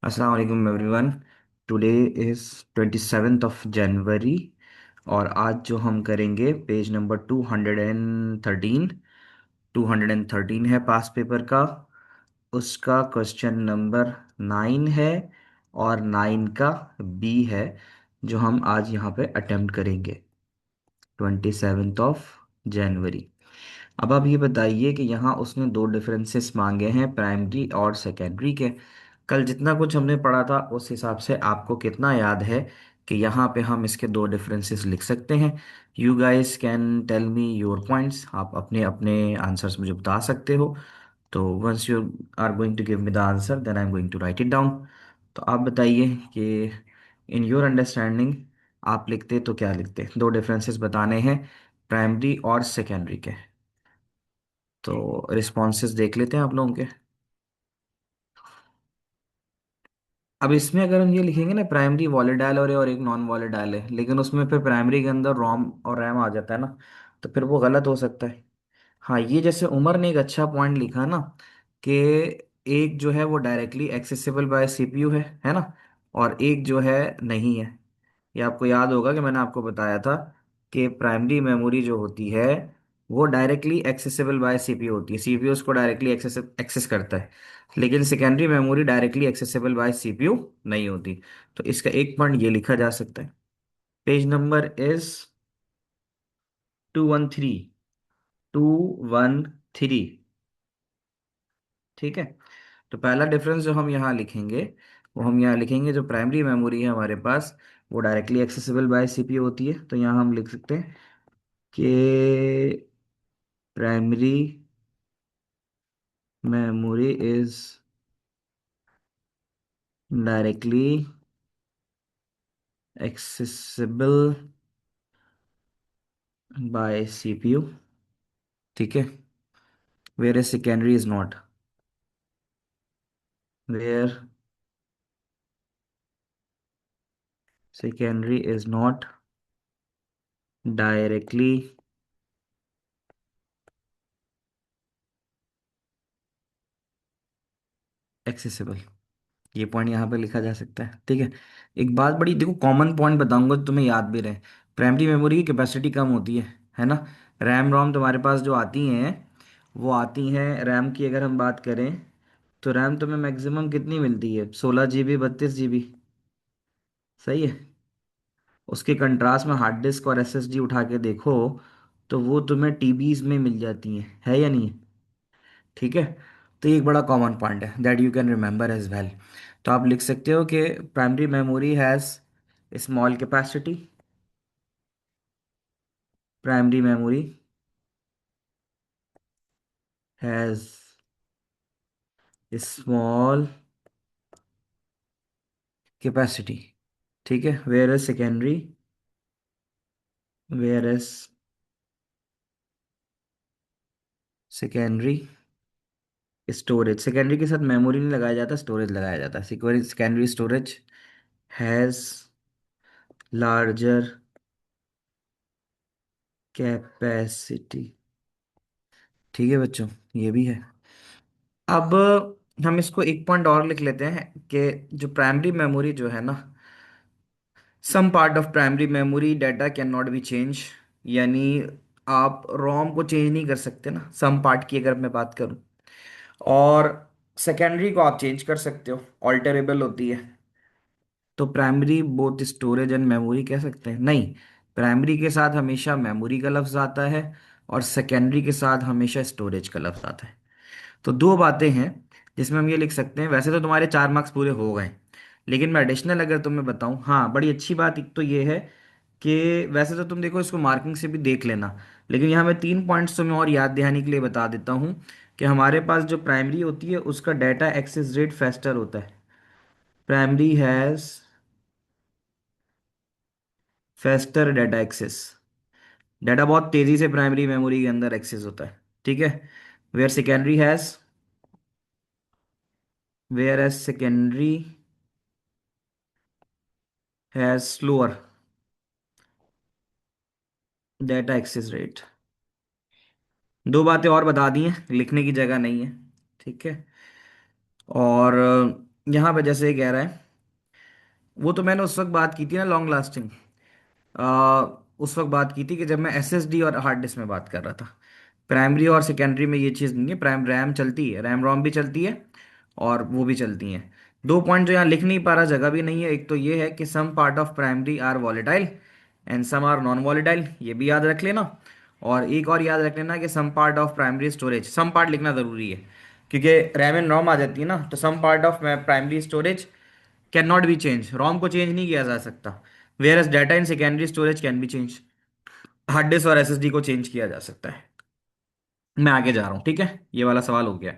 अस्सलाम वालेकुम everyone. Today is 27th of January. और आज जो हम करेंगे पेज नंबर 213। 213 है पास पेपर का। उसका क्वेश्चन नंबर 9 है और 9 का बी है, जो हम आज यहाँ पे अटेम्प्ट करेंगे। 27th of January. अब आप ये बताइए कि यहाँ उसने दो डिफरेंसेस मांगे हैं, प्राइमरी और सेकेंडरी के। कल जितना कुछ हमने पढ़ा था उस हिसाब से आपको कितना याद है कि यहाँ पे हम इसके दो डिफरेंसेस लिख सकते हैं? You guys can tell me your points. आप अपने अपने आंसर्स मुझे बता सकते हो। तो once you are going to give me the answer, then I am going to write it down. तो आप बताइए कि इन योर अंडरस्टैंडिंग आप लिखते तो क्या लिखते? दो डिफरेंसेस बताने हैं प्राइमरी और सेकेंडरी के। तो रिस्पॉन्सेस देख लेते हैं आप लोगों के। अब इसमें अगर हम ये लिखेंगे ना, प्राइमरी वॉलेटाइल और एक नॉन वॉलेटाइल है, लेकिन उसमें फिर प्राइमरी के अंदर रोम और रैम आ जाता है ना, तो फिर वो गलत हो सकता है। हाँ, ये जैसे उमर ने एक अच्छा पॉइंट लिखा ना कि एक जो है वो डायरेक्टली एक्सेसिबल बाय सीपीयू है ना, और एक जो है नहीं है। ये आपको याद होगा कि मैंने आपको बताया था कि प्राइमरी मेमोरी जो होती है वो डायरेक्टली एक्सेसिबल बाय सीपीयू होती है, सीपीयू उसको डायरेक्टली एक्सेस एक्सेस करता है। लेकिन secondary memory directly accessible by CPU नहीं होती। तो इसका एक पॉइंट ये लिखा जा सकता है। Page number is 213। 213। ठीक है। तो पहला डिफरेंस जो हम यहाँ लिखेंगे, वो हम यहाँ लिखेंगे जो प्राइमरी मेमोरी है हमारे पास वो डायरेक्टली एक्सेसिबल बाय सीपीयू होती है। तो यहाँ हम लिख सकते हैं कि primary memory is directly accessible by CPU। ठीक है। where a secondary is not, where secondary is not directly accessible। ये पॉइंट यहाँ पे लिखा जा सकता है। ठीक है। एक बात बड़ी देखो, कॉमन पॉइंट बताऊंगा तो तुम्हें याद भी रहे। प्राइमरी मेमोरी की कैपेसिटी कम होती है ना। रैम रोम तुम्हारे पास जो आती हैं वो आती हैं, रैम की अगर हम बात करें तो रैम तुम्हें मैक्सिमम कितनी मिलती है? 16 GB, 32 GB। सही है। उसके कंट्रास्ट में हार्ड डिस्क और एसएसडी उठा के देखो तो वो तुम्हें टीबीज में मिल जाती हैं, है या नहीं है? ठीक है। तो ये एक बड़ा कॉमन पॉइंट है that you can remember as well. तो आप लिख सकते हो कि primary memory has small capacity. Primary memory has small capacity. ठीक है। Whereas secondary, whereas secondary storage, secondary के साथ मेमोरी नहीं लगाया जाता, स्टोरेज लगाया जाता है। Secondary storage has larger capacity. ठीक है बच्चों, ये भी है। अब हम इसको एक पॉइंट और लिख लेते हैं कि जो प्राइमरी मेमोरी जो है ना, some part of primary memory data can not be change. यानी आप रोम को चेंज नहीं कर सकते ना, सम पार्ट की अगर मैं बात करूं। और सेकेंडरी को आप चेंज कर सकते हो, ऑल्टरेबल होती है। तो primary both storage and memory कह सकते हैं? नहीं, प्राइमरी के साथ हमेशा मेमोरी का लफ्ज आता है और सेकेंडरी के साथ हमेशा स्टोरेज का लफ्ज आता है। तो दो बातें हैं जिसमें हम ये लिख सकते हैं। वैसे तो तुम्हारे 4 मार्क्स पूरे हो गए, लेकिन मैं एडिशनल अगर तुम्हें बताऊं, हाँ बड़ी अच्छी बात एक तो ये है कि वैसे तो तुम देखो इसको मार्किंग से भी देख लेना, लेकिन यहाँ मैं 3 पॉइंट्स तुम्हें और याद दिलाने के लिए बता देता हूँ कि हमारे पास जो प्राइमरी होती है उसका डाटा एक्सेस रेट फास्टर होता है। Primary has faster data access. Data बहुत तेजी से प्राइमरी मेमोरी के अंदर एक्सेस होता है। ठीक है। Where secondary has, whereas secondary has slower data access rate. दो बातें और बता दी हैं, लिखने की जगह नहीं है। ठीक है। और यहाँ पे जैसे ये कह रहा है, वो तो मैंने उस वक्त बात की थी ना लॉन्ग लास्टिंग, आ, उस वक्त बात की थी कि जब मैं एसएसडी और हार्ड डिस्क में बात कर रहा था। प्राइमरी और सेकेंडरी में ये चीज़ नहीं है, प्राइम रैम चलती है, रैम रोम भी चलती है और वो भी चलती हैं। दो पॉइंट जो यहाँ लिख नहीं पा रहा, जगह भी नहीं है, एक तो ये है कि some part of primary are volatile and some are non volatile, ये भी याद रख लेना। और एक और याद रख लेना कि some part of primary storage, some part लिखना ज़रूरी है क्योंकि रैम एंड रोम आ जाती है ना, तो some part of primary storage can not be change, ROM को चेंज नहीं किया जा सकता, whereas data in secondary storage can be change, hard disk और एसएसडी को चेंज किया जा सकता है। मैं आगे जा रहा हूँ, ठीक है, ये वाला सवाल हो गया।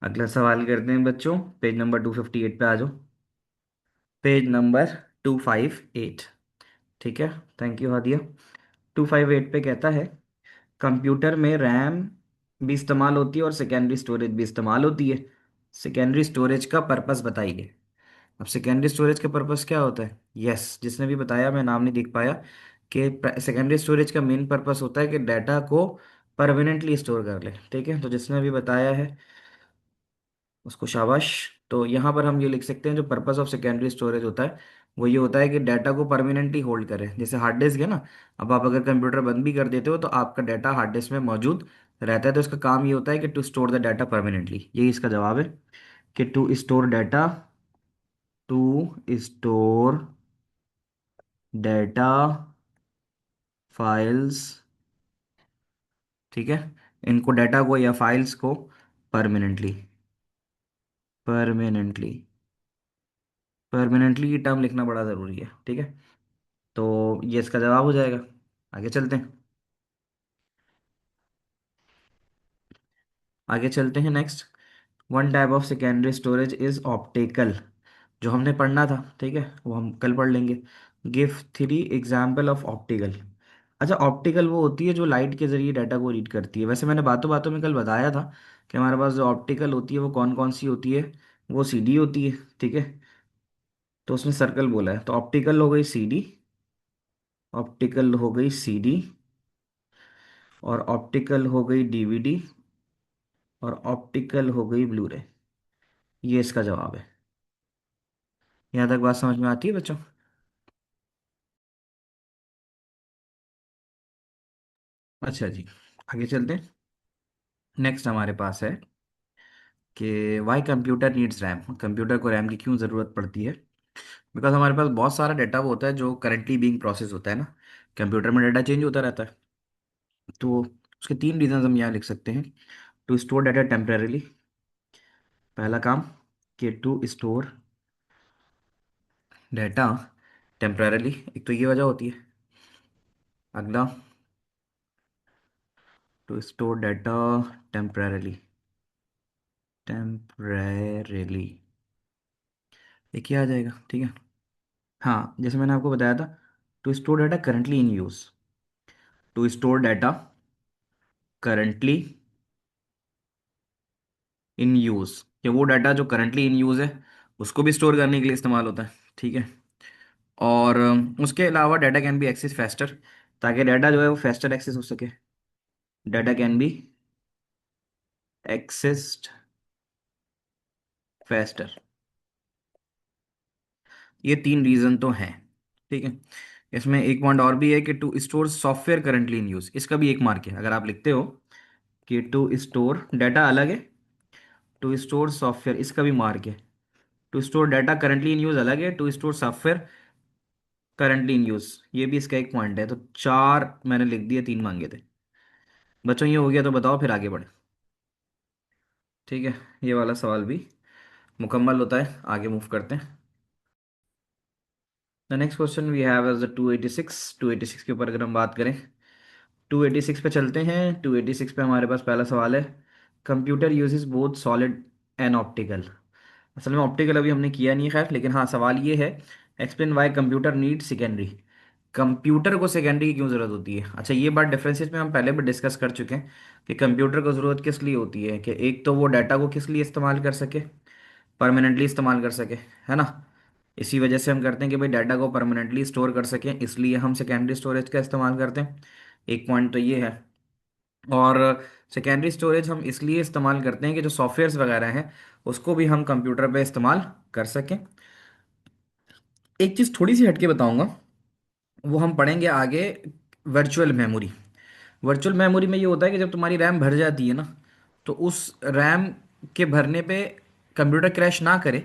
अगला सवाल करते हैं बच्चों, पेज नंबर 258 पे आ जाओ। पेज नंबर 258, ठीक है, थैंक यू हादिया। 258 पे कहता है, कंप्यूटर में रैम भी इस्तेमाल होती है और सेकेंडरी स्टोरेज भी इस्तेमाल होती है, सेकेंडरी स्टोरेज का पर्पस बताइए। अब सेकेंडरी स्टोरेज का पर्पस क्या होता है? यस, जिसने भी बताया, मैं नाम नहीं देख पाया, कि सेकेंडरी स्टोरेज का मेन पर्पस होता है कि डाटा को परमानेंटली स्टोर कर ले। ठीक है, तो जिसने भी बताया है उसको शाबाश। तो यहाँ पर हम ये लिख सकते हैं, जो पर्पस ऑफ सेकेंडरी स्टोरेज होता है वो ये होता है कि डाटा को परमानेंटली होल्ड करे, जैसे हार्ड डिस्क है ना। अब आप अगर कंप्यूटर बंद भी कर देते हो तो आपका डाटा हार्ड डिस्क में मौजूद रहता है, तो इसका काम ये होता है कि to store the data permanently, यही इसका जवाब है कि to store data, to store data files, ठीक है, इनको डाटा को या फाइल्स को परमानेंटली, परमानेंटली, परमानेंटली की टर्म लिखना बड़ा ज़रूरी है, ठीक है। तो ये इसका जवाब हो जाएगा। आगे चलते हैं, आगे चलते हैं next. One type of secondary storage is optical, जो हमने पढ़ना था, ठीक है, वो हम कल पढ़ लेंगे। Give three example of optical. अच्छा, ऑप्टिकल वो होती है जो लाइट के जरिए डाटा को रीड करती है। वैसे मैंने बातों बातों में कल बताया था कि हमारे पास जो ऑप्टिकल होती है वो कौन कौन सी होती है। वो सीडी होती है, ठीक है, तो उसमें सर्कल बोला है, तो ऑप्टिकल हो गई सीडी, ऑप्टिकल हो गई सीडी, और ऑप्टिकल हो गई डीवीडी, और ऑप्टिकल हो गई ब्लू रे। ये इसका जवाब है। यहाँ तक बात समझ में आती है बच्चों? अच्छा जी, आगे चलते हैं। नेक्स्ट हमारे पास है कि why computer needs RAM, computer को रैम की क्यों ज़रूरत पड़ती है? बिकॉज हमारे पास बहुत सारा डाटा होता है जो करंटली बीइंग प्रोसेस होता है ना, कंप्यूटर में डाटा चेंज होता रहता है। तो उसके तीन रीजन हम यहाँ लिख सकते हैं। टू स्टोर डाटा टेम्परेली, पहला काम, कि टू स्टोर डाटा टेम्परेली, एक तो ये वजह होती है। अगला, to store data temporarily, temporarily, एक ही आ जाएगा, ठीक है। हाँ, जैसे मैंने आपको बताया था, to store data currently in use, to store data currently in use, कि वो डाटा जो करंटली इन यूज है उसको भी स्टोर करने के लिए इस्तेमाल होता है, ठीक है। और उसके अलावा data can be access faster, ताकि डाटा जो है वो फास्टर एक्सेस हो सके, data can be accessed faster. ये तीन रीजन तो हैं, ठीक है। इसमें एक पॉइंट और भी है कि to store software currently in use, इसका भी एक मार्क है। अगर आप लिखते हो कि टू स्टोर डाटा अलग है, टू स्टोर सॉफ्टवेयर इसका भी मार्क है। To store data currently in use अलग है, to store software currently in use ये भी इसका एक पॉइंट है। तो चार मैंने लिख दिए, तीन मांगे थे बच्चों। ये हो गया, तो बताओ फिर आगे बढ़े, ठीक है। ये वाला सवाल भी मुकम्मल होता है, आगे मूव करते हैं। The next question we have is 286। 286 के ऊपर अगर हम बात करें, 286 पे चलते हैं। 286 पे हमारे पास पहला सवाल है, computer uses both solid and optical. असल में ऑप्टिकल अभी हमने किया नहीं है खैर, लेकिन हाँ सवाल ये है, explain why computer need secondary, computer को सेकेंडरी की क्यों ज़रूरत होती है। अच्छा, ये बात डिफरेंसेस में हम पहले भी डिस्कस कर चुके हैं कि कंप्यूटर को ज़रूरत किस लिए होती है, कि एक तो वो डाटा को किस लिए इस्तेमाल कर सके, परमानेंटली इस्तेमाल कर सके, है ना। इसी वजह से हम करते हैं कि भाई डाटा को परमानेंटली स्टोर कर सकें, इसलिए हम सेकेंडरी स्टोरेज का इस्तेमाल करते हैं। एक पॉइंट तो ये है। और सेकेंडरी स्टोरेज हम इसलिए इस्तेमाल करते हैं कि जो सॉफ्टवेयर्स वगैरह हैं उसको भी हम कंप्यूटर पे इस्तेमाल कर सकें। एक चीज़ थोड़ी सी हटके बताऊंगा, वो हम पढ़ेंगे आगे, वर्चुअल मेमोरी। वर्चुअल मेमोरी में ये होता है कि जब तुम्हारी रैम भर जाती है ना, तो उस रैम के भरने पे कंप्यूटर क्रैश ना करे,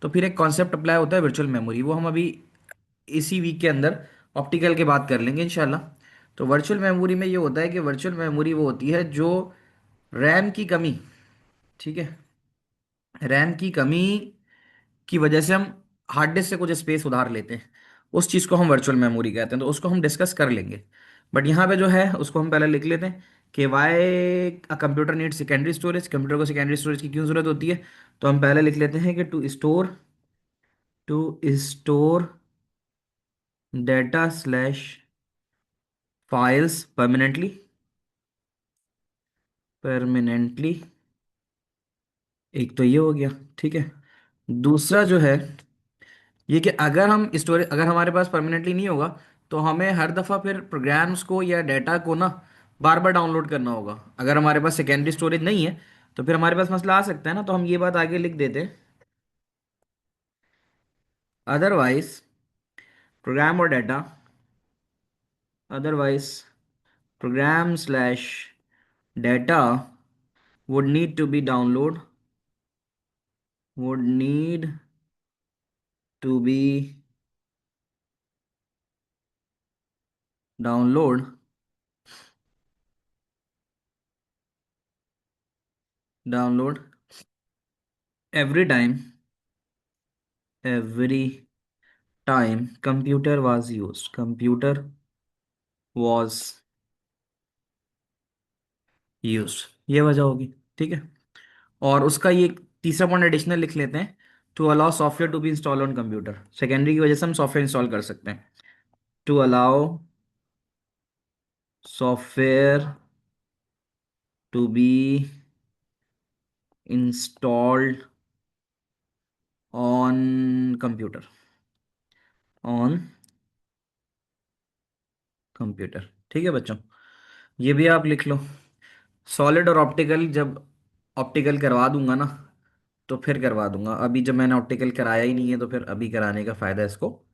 तो फिर एक कॉन्सेप्ट अप्लाई होता है वर्चुअल मेमोरी। वो हम अभी इसी वीक के अंदर ऑप्टिकल के बात कर लेंगे इंशाल्लाह। तो वर्चुअल मेमोरी में ये होता है कि वर्चुअल मेमोरी वो होती है जो रैम की कमी, ठीक है, रैम की कमी की वजह से हम हार्ड डिस्क से कुछ स्पेस उधार लेते हैं, उस चीज़ को हम वर्चुअल मेमोरी कहते हैं। तो उसको हम डिस्कस कर लेंगे, बट यहाँ पे जो है उसको हम पहले लिख लेते हैं कि why a computer need secondary storage, computer को सेकेंडरी स्टोरेज की क्यों जरूरत होती है। तो हम पहले लिख लेते हैं कि to store data slash files permanently. एक तो ये हो गया, ठीक है। दूसरा जो है ये कि अगर हम स्टोरेज, अगर हमारे पास परमानेंटली नहीं होगा, तो हमें हर दफ़ा फिर प्रोग्राम्स को या डेटा को ना बार बार डाउनलोड करना होगा। अगर हमारे पास सेकेंडरी स्टोरेज नहीं है तो फिर हमारे पास मसला आ सकता है ना, तो हम ये बात आगे लिख देते हैं। अदरवाइज प्रोग्राम और data, otherwise program slash data would need to be would need to be download download every time computer was used, ये वजह होगी, ठीक है। और उसका ये तीसरा पॉइंट एडिशनल लिख लेते हैं, to allow software to be install on computer. Secondary की वजह से हम सॉफ्टवेयर इंस्टॉल कर सकते हैं। To allow software to be installed on computer, on computer, ठीक है बच्चों। ये भी आप लिख लो। सॉलिड और ऑप्टिकल जब ऑप्टिकल करवा दूंगा ना, तो फिर करवा दूंगा। अभी जब मैंने ऑप्टिकल कराया ही नहीं है तो फिर अभी कराने का फायदा इसको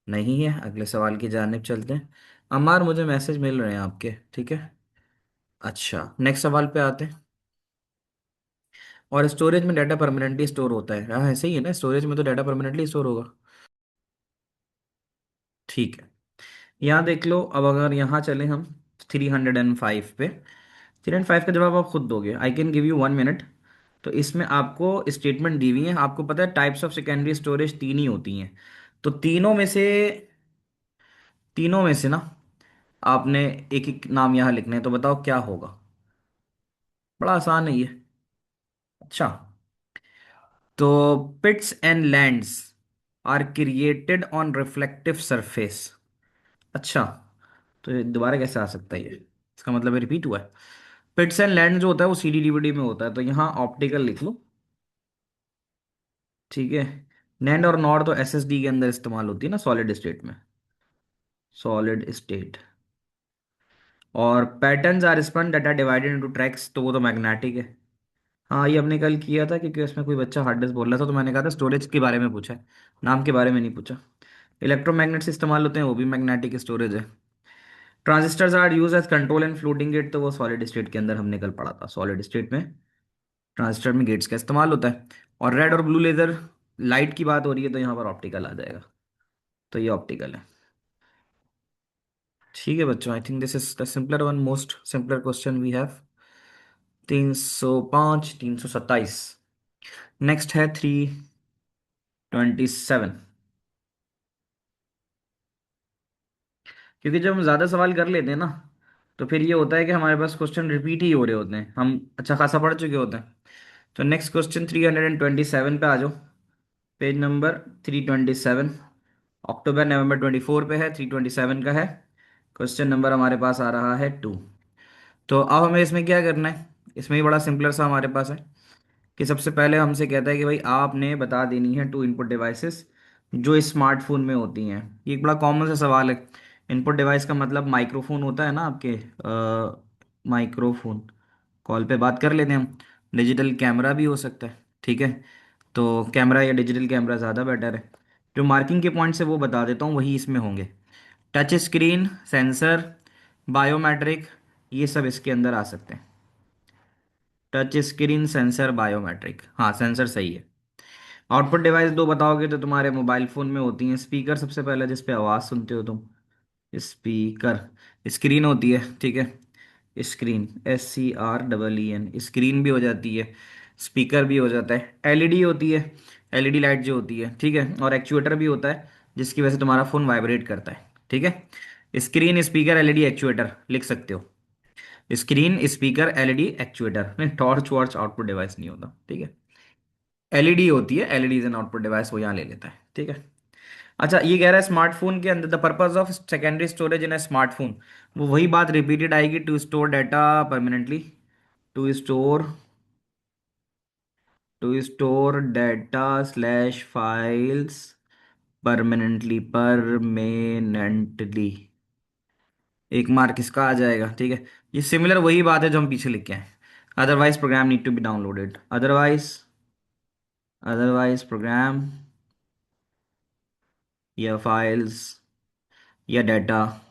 नहीं है। अगले सवाल की जानिब चलते हैं। अमार, मुझे मैसेज मिल रहे हैं आपके, ठीक है। अच्छा, नेक्स्ट सवाल पे आते हैं। और स्टोरेज में डाटा परमानेंटली स्टोर होता है, हाँ ऐसे ही है ना, स्टोरेज में तो डाटा परमानेंटली स्टोर होगा, ठीक है। यहाँ देख लो, अब अगर यहाँ चले हम 305 पे, 305 का जवाब आप खुद दोगे। I can give you 1 minute. तो इसमें आपको स्टेटमेंट दी हुई है, आपको पता है टाइप्स ऑफ सेकेंडरी स्टोरेज तीन ही होती हैं। तो तीनों में से ना आपने एक एक नाम यहाँ लिखने हैं, तो बताओ क्या होगा। बड़ा आसान है ये। अच्छा, तो pits and lands are created on reflective surface. अच्छा, तो ये दोबारा कैसे आ सकता है ये, इसका मतलब रिपीट हुआ है। पिट्स एंड लैंड जो होता है वो सीडी डीवीडी में होता है, तो यहाँ ऑप्टिकल लिख लो, ठीक है। नैंड और नॉर तो एसएसडी के अंदर इस्तेमाल होती है ना, सॉलिड स्टेट में, सॉलिड स्टेट। और patterns are spun data divided into tracks, तो वो तो मैग्नेटिक है। हाँ, ये हमने कल किया था क्योंकि उसमें कोई बच्चा हार्ड डिस्क बोल रहा था, तो मैंने कहा था स्टोरेज के बारे में पूछा है, नाम के बारे में नहीं पूछा। इलेक्ट्रोमैग्नेट्स इस्तेमाल होते हैं, वो भी मैग्नेटिक स्टोरेज है। Transistors are use as control and floating gate, तो वो सॉलिड स्टेट के अंदर हमने कल पढ़ा था, सॉलिड स्टेट में ट्रांजिस्टर में गेट्स का इस्तेमाल होता है। और रेड और ब्लू लेजर, लाइट की बात हो रही है तो यहाँ पर ऑप्टिकल आ जाएगा, तो ये ऑप्टिकल है। ठीक है बच्चों, I think this is the simpler one, most simpler question we have. 305, 327। Next है 327। क्योंकि जब हम ज़्यादा सवाल कर लेते हैं ना, तो फिर ये होता है कि हमारे पास क्वेश्चन रिपीट ही हो रहे होते हैं, हम अच्छा खासा पढ़ चुके होते हैं। तो नेक्स्ट क्वेश्चन 327 पे आ जाओ। पेज नंबर 327, अक्टूबर नवंबर 24 पे है, 327 का है। क्वेश्चन नंबर हमारे पास आ रहा है 2। तो अब हमें इसमें क्या करना है, इसमें ही बड़ा सिंपलर सा हमारे पास है कि सबसे पहले हमसे कहता है कि भाई आपने बता देनी है टू इनपुट डिवाइसेस जो स्मार्टफोन में होती हैं। ये एक बड़ा कॉमन सा सवाल है। इनपुट डिवाइस का मतलब माइक्रोफोन होता है ना आपके, माइक्रोफोन, कॉल पे बात कर लेते हैं हम। डिजिटल कैमरा भी हो सकता है, ठीक है। तो कैमरा या डिजिटल कैमरा ज़्यादा बेटर है। जो मार्किंग के पॉइंट्स है वो बता देता हूँ, वही इसमें होंगे। टच स्क्रीन, सेंसर, बायोमेट्रिक, ये सब इसके अंदर आ सकते हैं। टच स्क्रीन, सेंसर, बायोमेट्रिक, हाँ सेंसर सही है। आउटपुट डिवाइस दो बताओगे तो तुम्हारे मोबाइल फ़ोन में होती हैं। स्पीकर सबसे पहले जिस पे आवाज़ सुनते हो तुम, स्पीकर। स्क्रीन होती है, ठीक है। स्क्रीन, SCREEN, स्क्रीन भी हो जाती है, स्पीकर भी हो जाता है। एलईडी होती है, एलईडी लाइट जो होती है, ठीक है। और एक्चुएटर भी होता है जिसकी वजह से तुम्हारा फ़ोन वाइब्रेट करता है, ठीक है। स्क्रीन, स्पीकर, एलईडी, एक्चुएटर लिख सकते हो। स्क्रीन, स्पीकर, एलईडी, एक्चुएटर, नहीं टॉर्च वॉर्च आउटपुट डिवाइस नहीं होता, ठीक है। एलईडी होती है, LED is an output device, वो यहाँ ले लेता है, ठीक है। अच्छा, ये कह रहा है स्मार्टफोन के अंदर the purpose of secondary storage in a smartphone, वो वही बात रिपीटेड आएगी, to store data permanently, to store to store data slash files permanently. एक मार्क इसका आ जाएगा, ठीक है। ये सिमिलर वही बात है जो हम पीछे लिख के आए। Otherwise program need to be downloaded, otherwise program या फाइल्स या data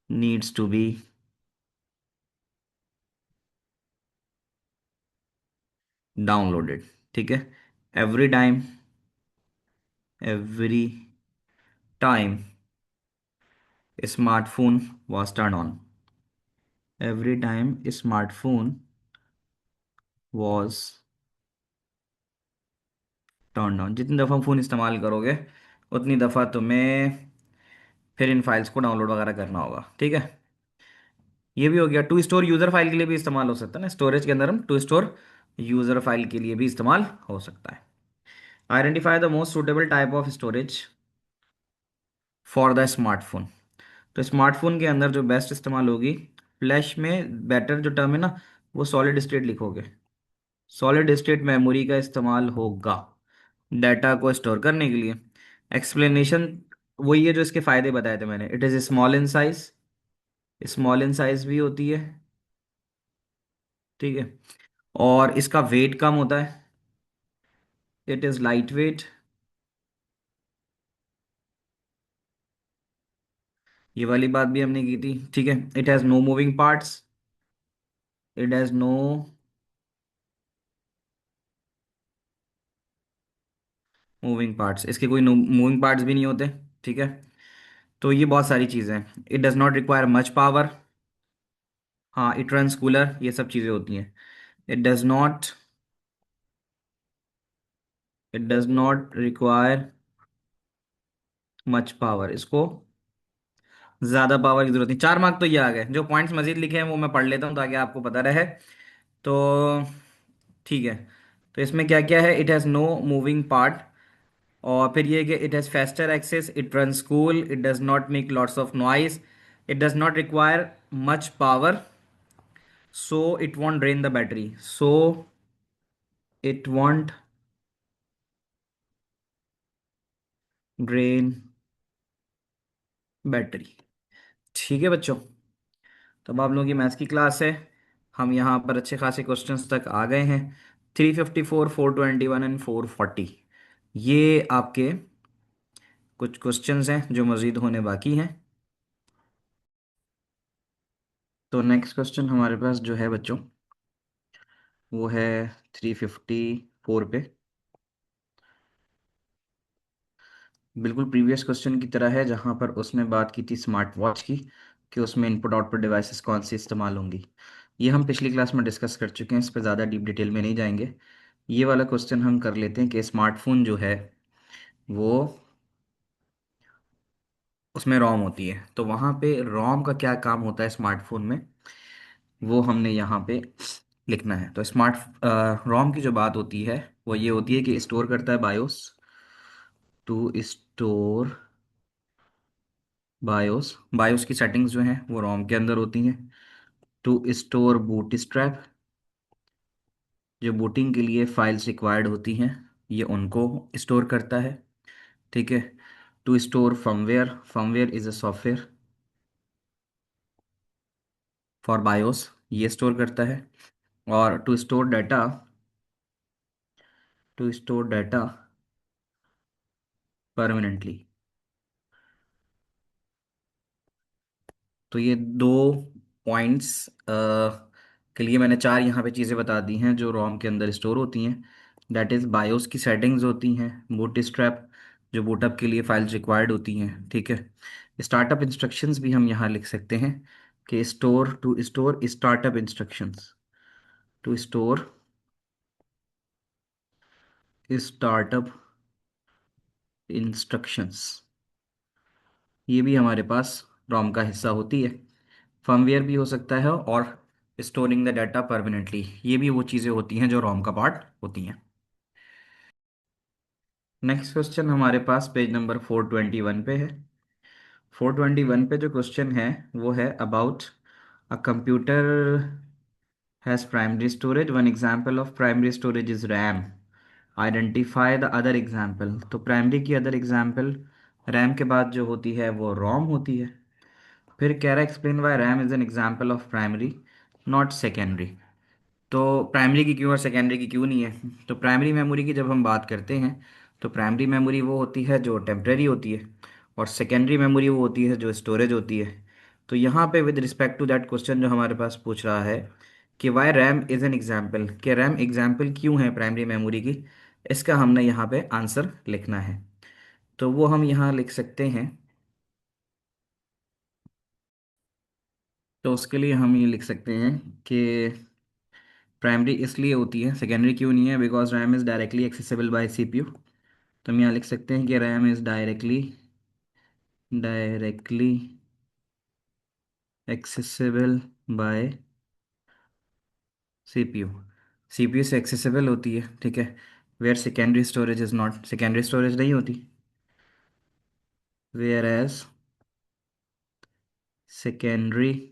needs to be downloaded, ठीक है। Every time, every time smartphone was turn on, every time smartphone was turn on, जितनी दफ़ा फ़ोन इस्तेमाल करोगे उतनी दफ़ा तुम्हें फिर इन फाइल्स को डाउनलोड वगैरह करना होगा, ठीक है। ये भी हो गया। टू स्टोर यूज़र फाइल के लिए भी इस्तेमाल हो सकता है ना, स्टोरेज के अंदर हम टू स्टोर यूज़र फाइल के लिए भी इस्तेमाल हो सकता है। Identify the most suitable type of storage for the smartphone, तो स्मार्टफोन के अंदर जो बेस्ट इस्तेमाल होगी, फ्लैश में बेटर जो टर्म है ना, वो सॉलिड स्टेट लिखोगे। सॉलिड स्टेट मेमोरी का इस्तेमाल होगा डाटा को स्टोर करने के लिए। एक्सप्लेनेशन वही है जो इसके फायदे बताए थे मैंने। It is small in size, small in size भी होती है, ठीक है। और इसका वेट कम होता है, इट इज़ लाइट वेट, ये वाली बात भी हमने की थी, ठीक है। It has no moving parts, it has no moving parts, इसके कोई मूविंग पार्ट्स भी नहीं होते, ठीक है। तो ये बहुत सारी चीज़ें हैं। It does not require much power, हाँ इट रन्स कूलर, ये सब चीज़ें होती हैं। It does not it does not require much power, इसको ज़्यादा पावर की जरूरत नहीं। 4 मार्क तो ये आ गए। जो पॉइंट्स मजीद लिखे हैं वो मैं पढ़ लेता हूँ ताकि आपको पता रहे। तो ठीक है, तो इसमें क्या क्या है, it has no moving part, और फिर ये कि it has faster access, it run cool, it does not make lots of noise, it does not require much power, so it won't drain the battery, so it won't drain battery, ठीक है बच्चों। तो अब आप लोगों की maths की class है। हम यहाँ पर अच्छे खासे क्वेश्चंस तक आ गए हैं। 354, 421 एंड 440, ये आपके कुछ क्वेश्चंस हैं जो मज़ीद होने बाकी हैं। तो नेक्स्ट क्वेश्चन हमारे पास जो है बच्चों, वो है 354 पे। बिल्कुल प्रीवियस क्वेश्चन की तरह है, जहाँ पर उसने बात की थी स्मार्ट वॉच की, कि उसमें इनपुट आउटपुट डिवाइसेस कौन सी इस्तेमाल होंगी। ये हम पिछली क्लास में डिस्कस कर चुके हैं, इस पर ज़्यादा डीप डिटेल में नहीं जाएंगे। ये वाला क्वेश्चन हम कर लेते हैं कि स्मार्टफोन जो है वो, उसमें रोम होती है, तो वहाँ पे रोम का क्या काम होता है स्मार्टफोन में, वो हमने यहाँ पे लिखना है। तो स्मार्ट रोम की जो बात होती है वो ये होती है कि स्टोर करता है BIOS, to store BIOS, BIOS की सेटिंग्स जो हैं वो रोम के अंदर होती हैं। टू स्टोर बूट स्ट्रैप, जो बूटिंग के लिए फाइल्स रिक्वायर्ड होती हैं ये उनको स्टोर करता है, ठीक है। To store firmware, firmware is a software, for BIOS ये स्टोर करता है। और टू स्टोर डाटा परमानेंटली। तो ये दो पॉइंट्स के लिए मैंने चार यहाँ पे चीज़ें बता दी हैं जो रोम के अंदर स्टोर होती हैं। दैट इज़ बायोस की सेटिंग्स होती हैं, बूटस्ट्रैप जो बूटअप के लिए फाइल्स रिक्वायर्ड होती हैं, ठीक है। स्टार्टअप इंस्ट्रक्शंस भी हम यहाँ लिख सकते हैं कि to store startup instructions, to store startup instructions, ये भी हमारे पास रोम का हिस्सा होती है। फर्मवेयर भी हो सकता है, और स्टोरिंग द डाटा परमानेंटली ये भी वो चीज़ें होती हैं जो रोम का पार्ट होती हैं। नेक्स्ट क्वेश्चन हमारे पास पेज नंबर 421 पे है। 421 पे जो क्वेश्चन है वो है about a computer has primary storage, one example of primary storage is RAM, identify the other example. तो प्राइमरी की अदर एग्जाम्पल रैम के बाद जो होती है वो रोम होती है। फिर कह रहा है explain why RAM is an example of primary not secondary. तो प्राइमरी की क्यों और सेकेंडरी की क्यों नहीं है? तो प्राइमरी मेमोरी की जब हम बात करते हैं तो प्राइमरी मेमोरी वो होती है जो टेम्परेरी होती है, और सेकेंडरी मेमोरी वो होती है जो स्टोरेज होती है। तो यहाँ पे with respect to that question जो हमारे पास पूछ रहा है कि why RAM is an example, कि रैम एग्जाम्पल क्यों है प्राइमरी मेमोरी की, इसका हमने यहाँ पे आंसर लिखना है। तो वो हम यहाँ लिख सकते हैं। तो उसके लिए हम ये लिख सकते हैं कि प्राइमरी इसलिए होती है, सेकेंडरी क्यों नहीं है, because RAM is directly accessible by CPU. तो हम यहाँ लिख सकते हैं कि RAM is directly accessible by CPU. CPU से एक्सेसिबल होती है, ठीक है। Where secondary storage is not, secondary storage नहीं होती। Whereas secondary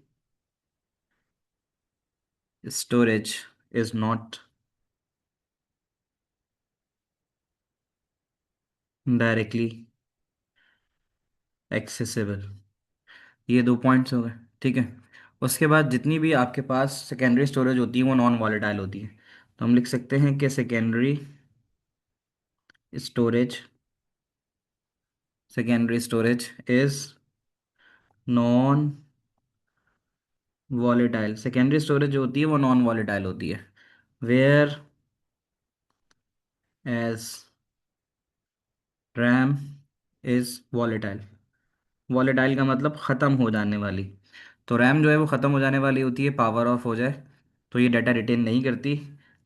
storage is not directly accessible. ये दो पॉइंट्स हो गए, ठीक है। उसके बाद जितनी भी आपके पास सेकेंडरी स्टोरेज होती है वो नॉन वॉलेटाइल होती है। तो हम लिख सकते हैं कि storage secondary storage is non volatile. Secondary storage जो होती है वो नॉन वॉलेटाइल होती है। Whereas RAM is volatile. Volatile का मतलब ख़त्म हो जाने वाली। तो रैम जो है वो ख़त्म हो जाने वाली होती है, पावर ऑफ हो जाए तो ये डाटा रिटेन नहीं करती,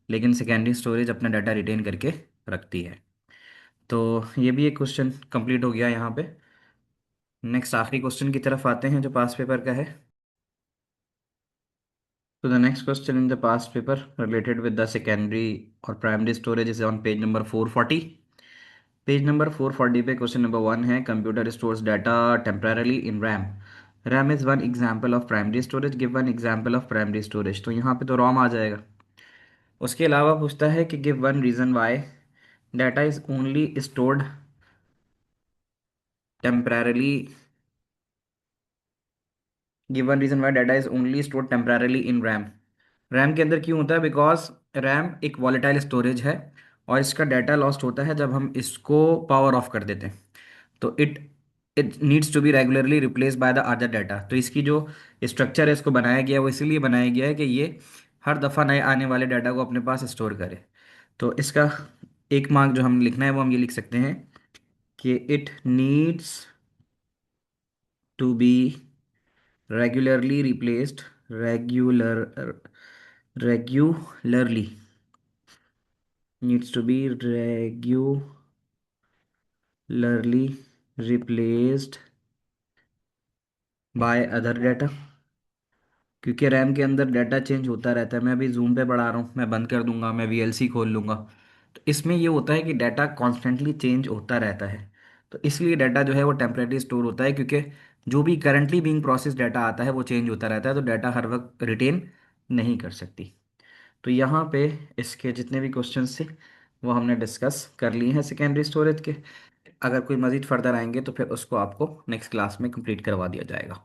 लेकिन सेकेंडरी स्टोरेज अपना डाटा रिटेन करके रखती है। तो ये भी एक क्वेश्चन कंप्लीट हो गया यहाँ पे। नेक्स्ट आखिरी क्वेश्चन की तरफ आते हैं जो पास पेपर का है। तो the next question in the past paper related with the secondary और primary storage is on page number 440। Page number 440 पे क्वेश्चन नंबर 1 है computer stores data temporarily in RAM, RAM is one example of primary storage, give one example of primary storage. तो यहाँ पे तो ROM आ जाएगा। उसके अलावा पूछता है कि give one reason why data is only stored temporarily, give one reason why data is only stored temporarily in RAM. RAM के अंदर क्यों होता है? बिकॉज रैम एक वॉलेटाइल स्टोरेज है, और इसका डाटा लॉस्ट होता है जब हम इसको पावर ऑफ कर देते हैं। तो it needs to be regularly replace by the other data. तो इसकी जो स्ट्रक्चर है इसको बनाया गया है वो इसीलिए बनाया गया है कि ये हर दफ़ा नए आने वाले डाटा को अपने पास स्टोर करे। तो इसका एक मार्क जो हम लिखना है वो हम ये लिख सकते हैं कि it needs to be regularly replaced, regular regularly, needs to be regularly replaced by other data। क्योंकि रैम के अंदर डाटा चेंज होता रहता है। मैं अभी जूम पे पढ़ा रहा हूँ, मैं बंद कर दूंगा, मैं वीएलसी खोल लूंगा। तो इसमें ये होता है कि डाटा कॉन्स्टेंटली चेंज होता रहता है। तो इसलिए डाटा जो है वो टेम्परेरी स्टोर होता है, क्योंकि जो भी करंटली बीइंग प्रोसेस डाटा आता है वो चेंज होता रहता है, तो डाटा हर वक्त रिटेन नहीं कर सकती। तो यहाँ पे इसके जितने भी क्वेश्चंस थे वो हमने डिस्कस कर लिए हैं सेकेंडरी स्टोरेज के। अगर कोई मज़ीद फर्दर आएंगे तो फिर उसको आपको नेक्स्ट क्लास में कंप्लीट करवा दिया जाएगा।